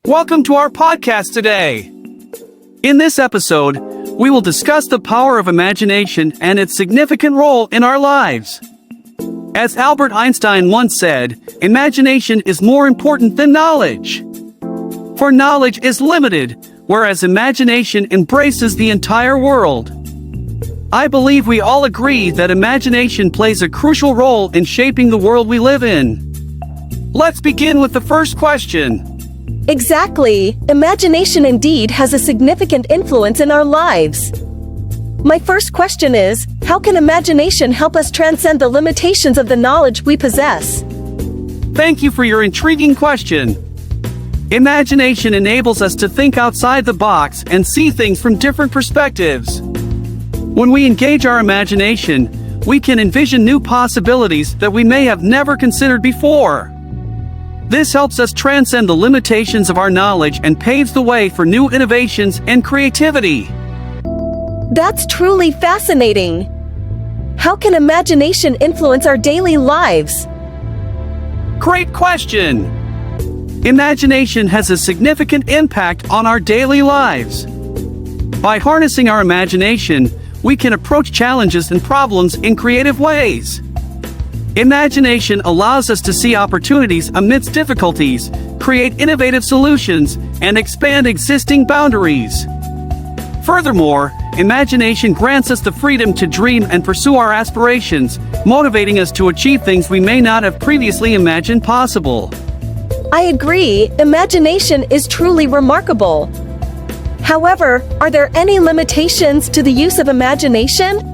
Welcome to our podcast today. In this episode, we will discuss the power of imagination and its significant role in our lives. As Albert Einstein once said, imagination is more important than knowledge. For knowledge is limited, whereas imagination embraces the entire world. I believe we all agree that imagination plays a crucial role in shaping the world we live in. Let's begin with the first question. Exactly. Imagination indeed has a significant influence in our lives. My first question is, how can imagination help us transcend the limitations of the knowledge we possess? Thank you for your intriguing question. Imagination enables us to think outside the box and see things from different perspectives. When we engage our imagination, we can envision new possibilities that we may have never considered before. This helps us transcend the limitations of our knowledge and paves the way for new innovations and creativity. That's truly fascinating. How can imagination influence our daily lives? Great question! Imagination has a significant impact on our daily lives. By harnessing our imagination, we can approach challenges and problems in creative ways. Imagination allows us to see opportunities amidst difficulties, create innovative solutions, and expand existing boundaries. Furthermore, imagination grants us the freedom to dream and pursue our aspirations, motivating us to achieve things we may not have previously imagined possible. I agree, imagination is truly remarkable. However, are there any limitations to the use of imagination?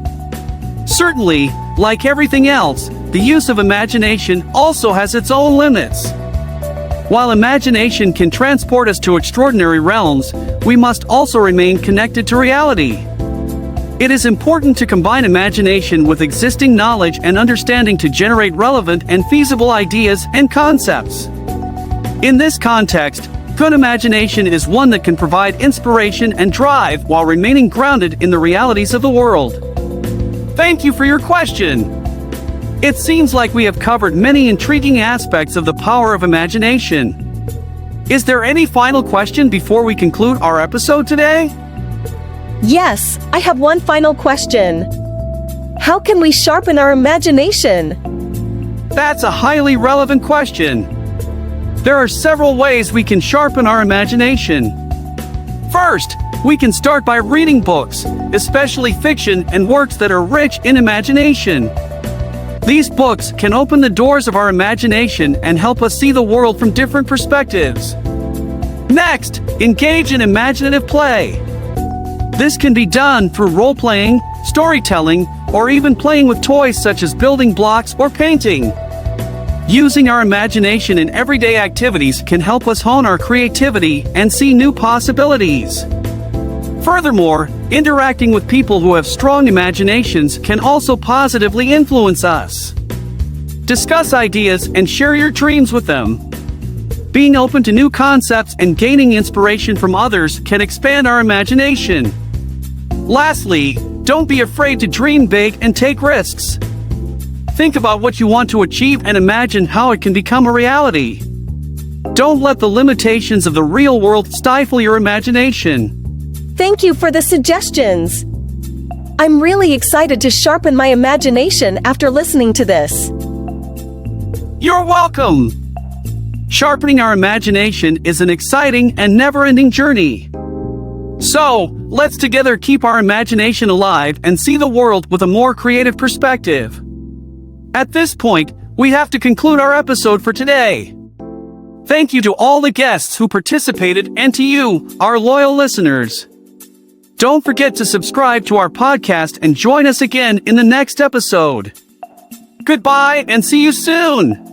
Certainly, like everything else, the use of imagination also has its own limits. While imagination can transport us to extraordinary realms, we must also remain connected to reality. It is important to combine imagination with existing knowledge and understanding to generate relevant and feasible ideas and concepts. In this context, good imagination is one that can provide inspiration and drive while remaining grounded in the realities of the world. Thank you for your question. It seems like we have covered many intriguing aspects of the power of imagination. Is there any final question before we conclude our episode today? Yes, I have one final question. How can we sharpen our imagination? That's a highly relevant question. There are several ways we can sharpen our imagination. First, we can start by reading books, especially fiction and works that are rich in imagination. These books can open the doors of our imagination and help us see the world from different perspectives. Next, engage in imaginative play. This can be done through role-playing, storytelling, or even playing with toys such as building blocks or painting. Using our imagination in everyday activities can help us hone our creativity and see new possibilities. Furthermore, interacting with people who have strong imaginations can also positively influence us. Discuss ideas and share your dreams with them. Being open to new concepts and gaining inspiration from others can expand our imagination. Lastly, don't be afraid to dream big and take risks. Think about what you want to achieve and imagine how it can become a reality. Don't let the limitations of the real world stifle your imagination. Thank you for the suggestions. I'm really excited to sharpen my imagination after listening to this. You're welcome! Sharpening our imagination is an exciting and never-ending journey. So, let's together keep our imagination alive and see the world with a more creative perspective. At this point, we have to conclude our episode for today. Thank you to all the guests who participated and to you, our loyal listeners. Don't forget to subscribe to our podcast and join us again in the next episode. Goodbye and see you soon!